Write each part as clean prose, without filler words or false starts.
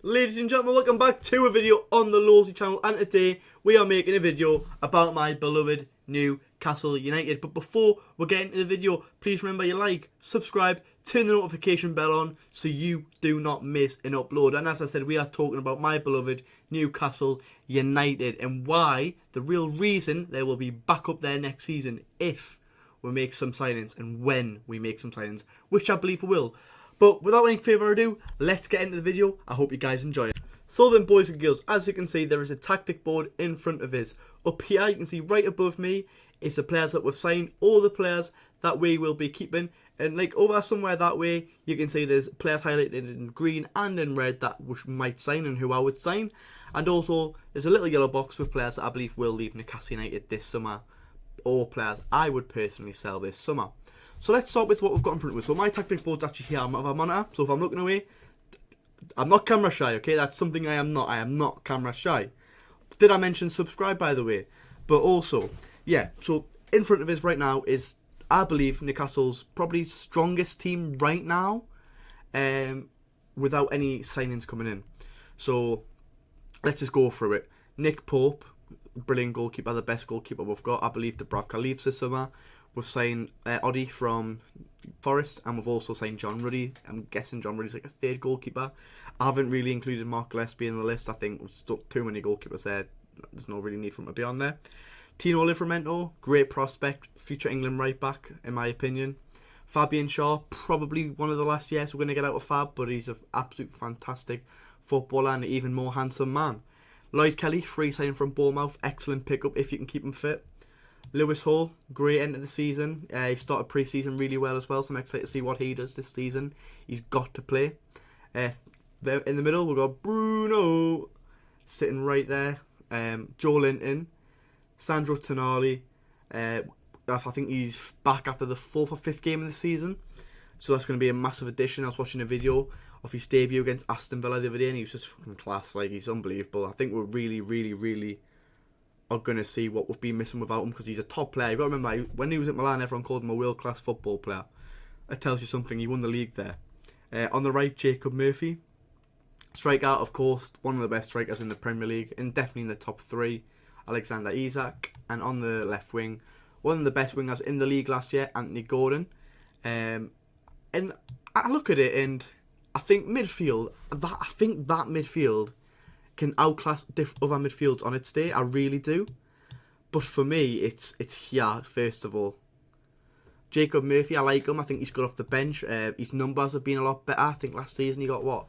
Ladies and gentlemen, welcome back to a video on the Lawsy channel, and today we are making a video about my beloved Newcastle United. But before we get into the video, please remember you like, subscribe, turn the notification bell on so you do not miss an upload. And as I said, we are talking about my beloved Newcastle United and why the real reason they will be back up there next season if we make some signings and when we make some signings, which I believe we will. But without any further ado, let's get into the video. I hope you guys enjoy it. So then, boys and girls, as you can see, there is a tactic board in front of us. Up here, you can see right above me is the players that we've signed, all the players that we will be keeping. And like over somewhere that way, you can see there's players highlighted in green and in red that we might sign and who I would sign. And also, there's a little yellow box with players that I believe will leave Newcastle United this summer, or players I would personally sell this summer. So let's start with what we've got in front of us. So my tactic board's actually here. I'm on a monitor. So if I'm looking away, I'm not camera shy, okay? That's something I am not. I am not camera shy. Did I mention subscribe, by the way? But also, yeah, so in front of us right now is, I believe, Newcastle's probably strongest team right now, without any signings coming in. So let's just go through it. Nick Pope, brilliant goalkeeper, the best goalkeeper we've got. I believe Dubravka leaves this summer. We've signed Oddie from Forest, and we've also signed John Ruddy. I'm guessing John Ruddy's like a third goalkeeper. I haven't really included Mark Gillespie in the list. I think we've stuck too many goalkeepers there. There's no really need for him to be on there. Tino Livramento, great prospect, future England right back, in my opinion. Fabian Shaw, probably one of the last years we're going to get out of Fab, but he's an absolute fantastic footballer and an even more handsome man. Lloyd Kelly, free signing from Bournemouth, excellent pickup if you can keep him fit. Lewis Hall, great end of the season. He started pre-season really well as well, so I'm excited to see what he does this season. He's got to play. In the middle, we've got Bruno sitting right there. Joe Linton, Sandro Tonali. I think he's back after the 4th or 5th game of the season, so that's going to be a massive addition. I was watching a video of his debut against Aston Villa the other day, and he was just fucking class. Like, he's unbelievable. I think we're really are going to see what we've been missing without him, because he's a top player. You've got to remember, when he was at Milan, everyone called him a world-class football player. That tells you something. He won the league there. On the right, Jacob Murphy. Striker, of course, one of the best strikers in the Premier League, and definitely in the top 3, Alexander Isak. And on the left wing, one of the best wingers in the league last year, Anthony Gordon. And I look at it, and I think midfield, that midfield can outclass other midfields on its day. I really do. But for me, it's here, first of all. Jacob Murphy, I like him. I think he's good off the bench. His numbers have been a lot better. I think last season he got,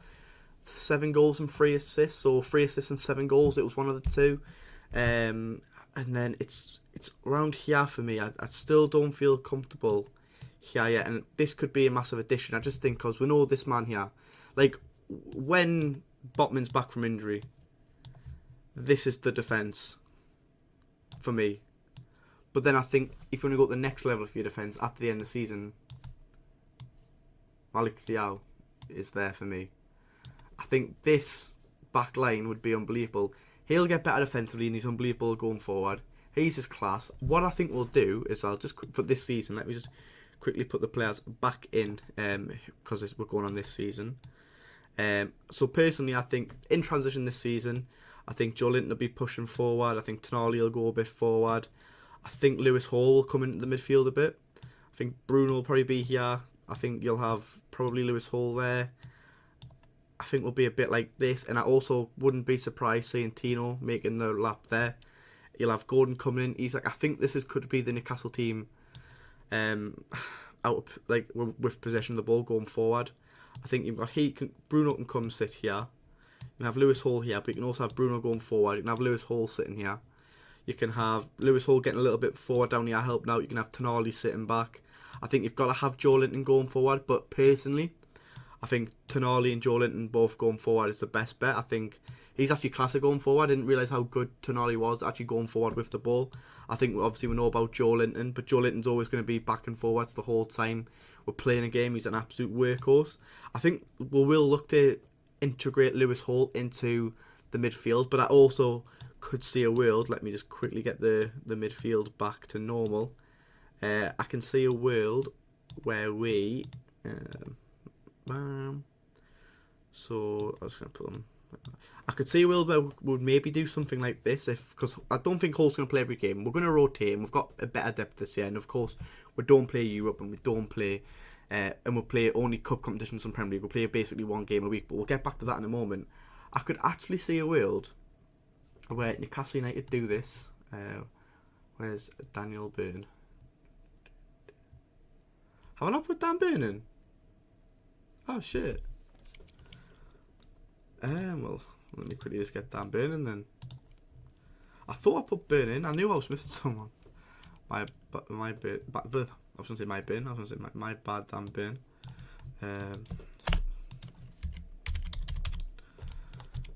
7 goals and 3 assists, or 3 assists and 7 goals. It was one of the two. And then it's around here for me. I still don't feel comfortable here yet. And this could be a massive addition. I just think because we know this man here. Like, when Botman's back from injury, this is the defence for me. But then I think if you want to go to the next level of your defence after the end of the season, Malik Thiaw is there for me. I think this back line would be unbelievable. He'll get better defensively and he's unbelievable going forward. He's just class. What I think we'll do is, I'll just, for this season, let me just quickly put the players back in, because we're going on this season. So personally, I think in transition this season, I think Joe Linton will be pushing forward. I think Tonali will go a bit forward. I think Lewis Hall will come into the midfield a bit. I think Bruno will probably be here. I think you'll have probably Lewis Hall there. I think we'll be a bit like this. And I also wouldn't be surprised seeing Tino making the lap there. You'll have Gordon coming in. He's like, I think this could be the Newcastle team with possession of the ball going forward. I think you've got Bruno can come sit here. You can have Lewis Hall here, but you can also have Bruno going forward. You can have Lewis Hall sitting here. You can have Lewis Hall getting a little bit forward down here, helping out. You can have Tonali sitting back. I think you've got to have Joe Linton going forward, but personally, I think Tonali and Joe Linton both going forward is the best bet. I think he's actually classic going forward. I didn't realise how good Tonali was actually going forward with the ball. I think obviously we know about Joe Linton, but Joe Linton's always going to be back and forwards the whole time we're playing a game. He's an absolute workhorse. I think we will look to integrate Lewis Hall into the midfield, but I also could see a world, let me just quickly get the midfield back to normal. I can see a world where we So I was going to put them I could see a world where we would maybe do something like this, because I don't think Hull's going to play every game. We're going to rotate, and we've got a better depth this year. And of course, we don't play Europe, and we don't play, and we'll play only cup competitions in Premier League. We'll play basically one game a week, but we'll get back to that in a moment. I could actually see a world where Newcastle United do this. Where's Daniel Byrne? Have I not put Dan Byrne in? Oh shit. Well, let me quickly just get Dan Byrne in then. I thought I put Byrne in. I knew I was missing someone. My bad. I was going to say my Byrne. I was going to say my bad Dan Byrne.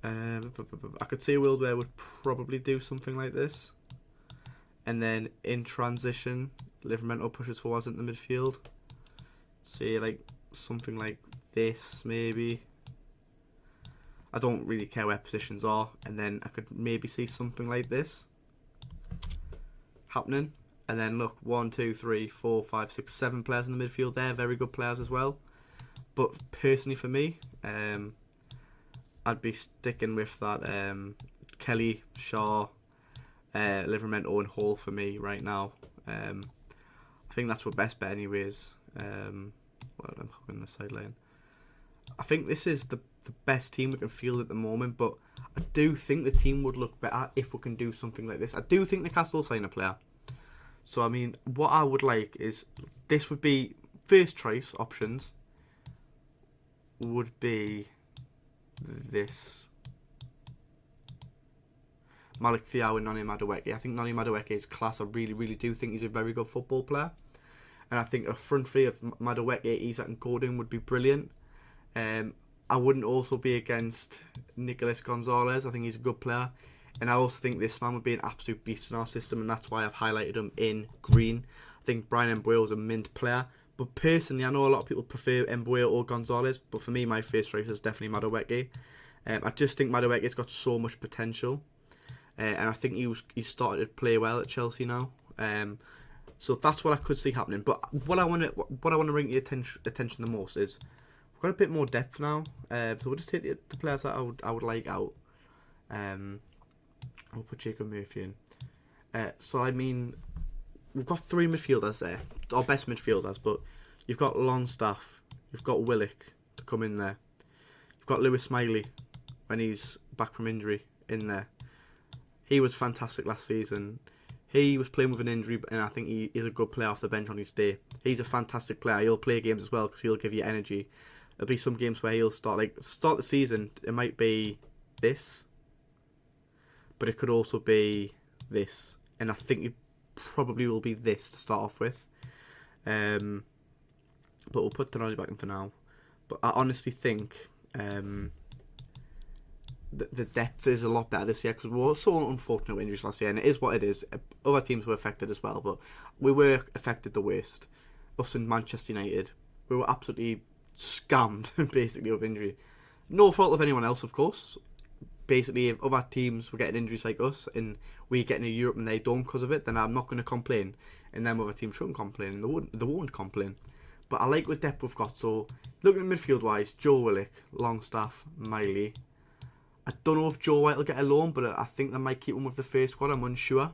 I could see a world where we'd probably do something like this. And then in transition, Livermore pushes forwards into the midfield. Say like something like this, maybe. I don't really care where positions are. And then I could maybe see something like this happening. And then look, 1, 2, 3, 4, 5, 6, 7 players in the midfield there. Very good players as well. But personally for me, I'd be sticking with that Kelly, Shaw, Livermore and Hall for me right now. I think that's my best bet anyways. I'm hugging the sideline. I think this is the best team we can field at the moment, but I do think the team would look better if we can do something like this. I do think Newcastle will sign a player. So I mean, what I would like is, this would be first choice options would be this. Malik Thiaw and Noni Madueke. I think Noni Madueke is class. I really, really do think he's a very good football player. And I think a front three of Madueke, Isak and Gordon would be brilliant. I wouldn't also be against Nicolas Gonzalez. I think he's a good player. And I also think this man would be an absolute beast in our system, and that's why I've highlighted him in green. I think Brian Mbuyo is a mint player. But personally, I know a lot of people prefer Mbuyo or Gonzalez, but for me, my first choice is definitely Madueke. I just think Madueke's got so much potential. And I think he started to play well at Chelsea now. So that's what I could see happening. But what I want to bring to your attention the most is we've got a bit more depth now. So we'll just take the players that I would like out. I'll put Jacob Murphy in. So I mean, we've got 3 midfielders there, our best midfielders. But you've got Longstaff, you've got Willock to come in there. You've got Lewis Smiley when he's back from injury in there. He was fantastic last season. He was playing with an injury, and I think he's a good player off the bench on his day. He's a fantastic player. He'll play games as well because he'll give you energy. There'll be some games where he'll start the season. It might be this, but it could also be this, and I think it probably will be this to start off with. But we'll put Tonali back in for now. But I honestly think the depth is a lot better this year because we were so unfortunate with injuries last year, and it is what it is. Other teams were affected as well, but we were affected the worst. Us and Manchester United, we were absolutely scammed basically with injury. No fault of anyone else, of course. Basically, if other teams were getting injuries like us and we get into Europe and they don't because of it, then I'm not going to complain. And then other teams shouldn't complain, and they won't complain. But I like the depth we've got. So looking at midfield wise, Joe Willock, Longstaff, Miley. I don't know if Joe White will get a loan, but I think they might keep him with the first squad. I'm unsure.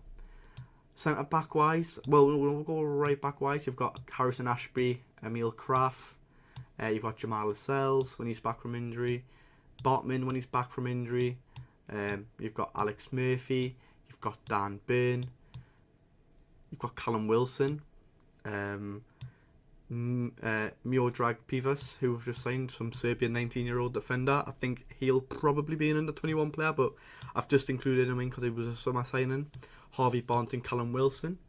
Centre back wise, well, we'll go right back wise. You've got Harrison Ashby, Emil Kraft. You've got Jamal Lascelles when he's back from injury. Botman when he's back from injury. You've got Alex Murphy. You've got Dan Byrne. You've got Callum Wilson. Miodrag Pivas, who we've just signed, some Serbian 19-year-old defender. I think he'll probably be an under-21 player, but I've just included him in because he was a summer signing. Harvey Barnes and Callum Wilson.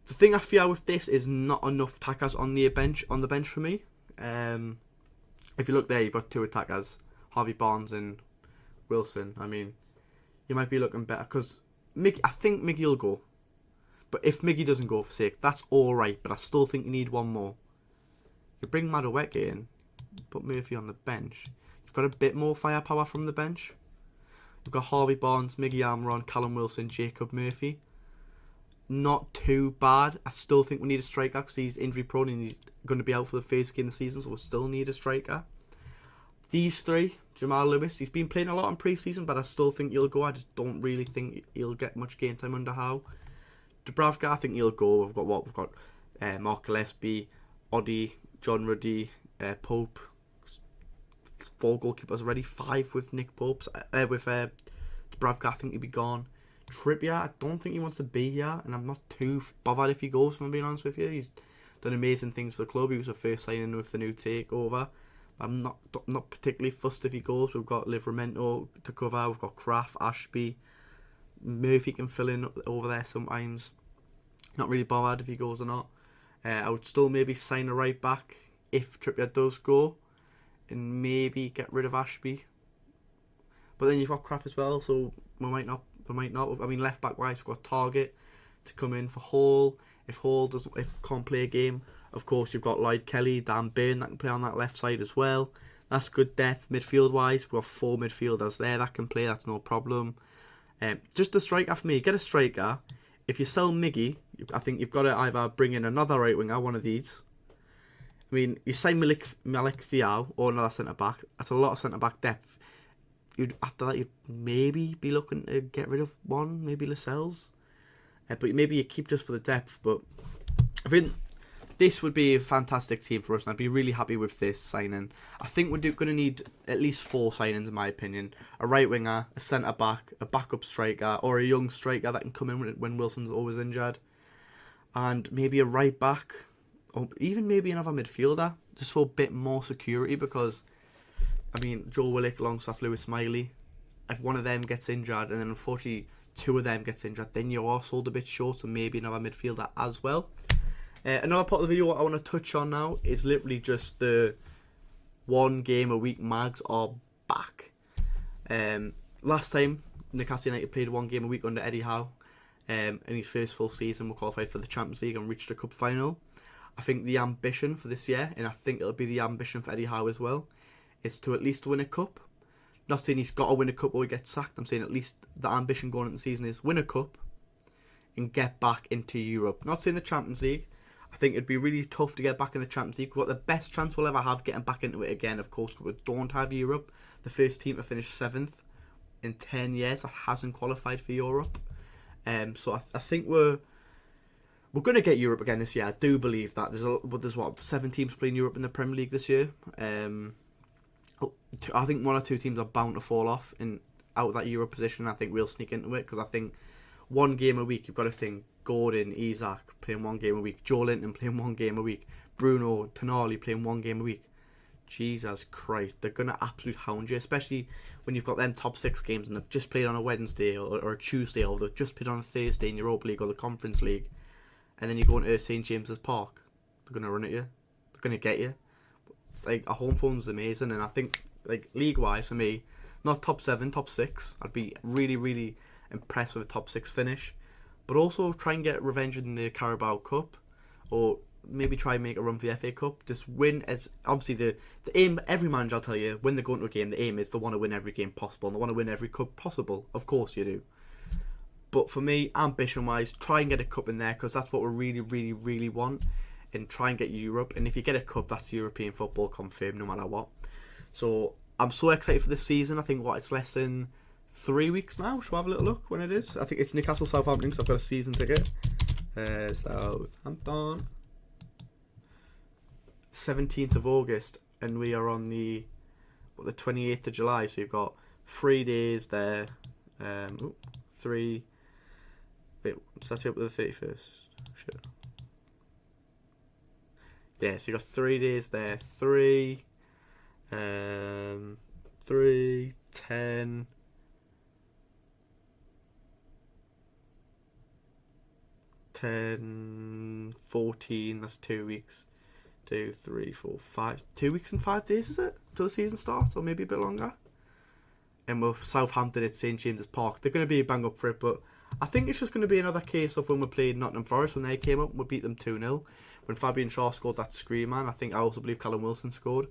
The thing I fear with this is not enough attackers on the bench for me. If you look there, you've got 2 attackers, Harvey Barnes and Wilson. I mean, you might be looking better because I think Miggy will go. But if Miggy doesn't go, for sake, that's alright. But I still think you need one more. You bring Madueke in, put Murphy on the bench. You've got a bit more firepower from the bench. You've got Harvey Barnes, Miggy Almiron, Callum Wilson, Jacob Murphy. Not too bad. I still think we need a striker because he's injury prone and he's going to be out for the first game of the season, so we still need a striker. these three, Jamal Lewis, he's been playing a lot in pre-season, but I still think he'll go. I just don't really think he'll get much game time under Howe. Dubravka, I think he'll go. We've got Mark Gillespie, Oddy, John Ruddy, Pope. 4 goalkeepers already. 5 with Nick Pope. With Dubravka, I think he'll be gone. Trippier, I don't think he wants to be here, and I'm not too bothered if he goes, if I'm being honest with you. He's done amazing things for the club. He was the first signing with the new takeover. I'm not particularly fussed if he goes. We've got Livramento to cover. We've got Kraft, Ashby. Murphy can fill in over there sometimes. Not really bothered if he goes or not. I would still maybe sign a right back if Trippier does go, and maybe get rid of Ashby. But then you've got Kraft as well, so we might not. I mean, left back wise, we've got Target to come in for Hall. If can't play a game, of course you've got Lloyd Kelly, Dan Burn that can play on that left side as well. That's good depth. Midfield wise, we've got 4 midfielders there that can play. That's no problem. Just a striker for me. Get a striker. If you sell Miggy, I think you've got to either bring in another right winger, one of these. I mean, you sign Malik Thiaw or another centre back. That's a lot of centre back depth. After that, you'd maybe be looking to get rid of one, maybe Lascelles. But maybe you keep just for the depth. But I think this would be a fantastic team for us, and I'd be really happy with this signing. I think we're going to need at least 4 signings, in my opinion. A right winger, a centre back, a backup striker, or a young striker that can come in when Wilson's always injured. And maybe a right back, or even maybe another midfielder, just for a bit more security, because I mean, Joe Willock, Longstaff, Lewis Smiley, if one of them gets injured, and then unfortunately 2 of them gets injured, then you are sold a bit short, so maybe another midfielder as well. Another part of the video what I want to touch on now is literally just the 1 game a week mags are back. Last time, Newcastle United played 1 game a week under Eddie Howe. In his first full season, we qualified for the Champions League and reached a cup final. I think the ambition for this year, and I think it'll be the ambition for Eddie Howe as well, is to at least win a cup. Not saying he's got to win a cup or he gets sacked. I'm saying at least the ambition going into the season is win a cup and get back into Europe. Not saying the Champions League. I think it'd be really tough to get back in the Champions League. We've got the best chance we'll ever have getting back into it again, of course, we don't have Europe. The first team to finish 7th in 10 years that hasn't qualified for Europe. So I think we're going to get Europe again this year. I do believe that. There's 7 teams playing Europe in the Premier League this year. I think 1 or 2 teams are bound to fall off out of that Euro position. I think we'll sneak into it, because I think 1 game a week, you've got to think Gordon, Isak playing 1 game a week, Joe Linton playing 1 game a week, Bruno, Tonali playing 1 game a week. Jesus Christ, they're going to absolutely hound you, especially when you've got them top 6 games and they've just played on a Wednesday or a Tuesday, or they've just played on a Thursday in Europa League or the Conference League, and then you go into St James's Park. They're going to run at you. They're going to get you. Like, a home form's amazing, and I think, like, league-wise for me, not top 7, top 6. I'd be really, really impressed with a top 6 finish, but also try and get revenge in the Carabao Cup, or maybe try and make a run for the FA Cup. Just win. As obviously the aim, every manager, I'll tell you, when they go into a game, the aim is to want to win every game possible, and they want to win every cup possible. Of course you do. But for me, ambition-wise, try and get a cup in there, because that's what we really, really, really want, and try and get Europe. And if you get a cup, that's European football confirmed, no matter what. So I'm so excited for this season. I think it's less than 3 weeks now. Shall we have a little look when it is? I think it's Newcastle Southampton, because I've got a season ticket. Southampton, 17th of August, and we are on the 28th of July. So you've got 3 days there. 3. Wait, does that take up to the 31st? Shit. Yeah, so you got 3 days there. 3, 10. 10, 14, that's 2 weeks. 2, 3, 4, 5. 2 weeks and 5 days, is it? Till the season starts, or maybe a bit longer? And with Southampton at St James's Park, they're going to be bang up for it, but I think it's just going to be another case of when we played Nottingham Forest, when they came up, we beat them 2-0. When Fabian Shaw scored that screamer, and I also believe Callum Wilson scored.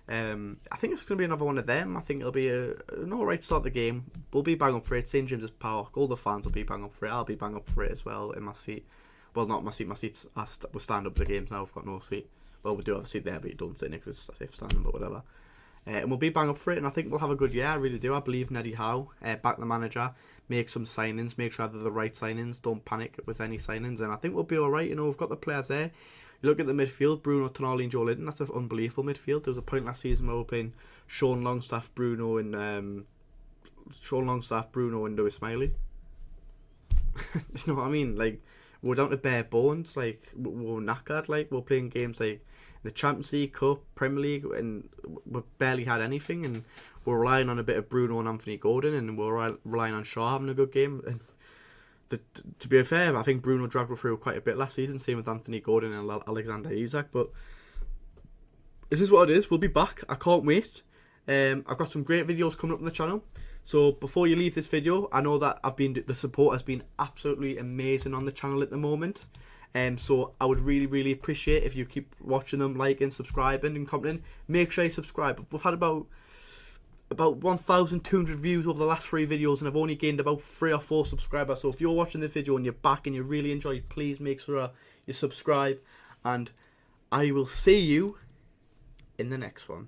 I think it's going to be another one of them. I think it'll be an alright start of the game. We'll be bang up for it. St James's Park, all the fans will be bang up for it. I'll be bang up for it as well in my seat. Well, not my seat. My seat's we'll stand up the games now. I've got no seat. Well, we do have a seat there, but you don't sit next to if standing, but whatever. and we'll be bang up for it, and I think we'll have a good year. I really do. I believe in Eddie Howe, back the manager, make some signings, make sure they're the right signings, don't panic with any signings, and I think we'll be alright. You know, we've got the players there. You look at the midfield, Bruno, Tonali and Joe Linton, that's an unbelievable midfield. There was a point last season where we were playing Sean Longstaff, Bruno and Lewis Smiley. You know what I mean? Like, we're down to bare bones. Like, we're knackered. Like, we're playing games like the Champions League, Cup, Premier League, and we barely had anything. And we're relying on a bit of Bruno and Anthony Gordon, and we're relying on Shaw having a good game. And to be fair, I think Bruno dragged us through quite a bit last season. Same with Anthony Gordon and Alexander Isak. But it is what it is. We'll be back. I can't wait. I've got some great videos coming up on the channel. So before you leave this video, I know that the support has been absolutely amazing on the channel at the moment. So I would really, really appreciate if you keep watching them, liking, subscribing and commenting. Make sure you subscribe. We've had about 1,200 views over the last 3 videos, and I've only gained about 3 or 4 subscribers. So if you're watching this video and you're back and you really enjoy it, please make sure you subscribe, and I will see you in the next one.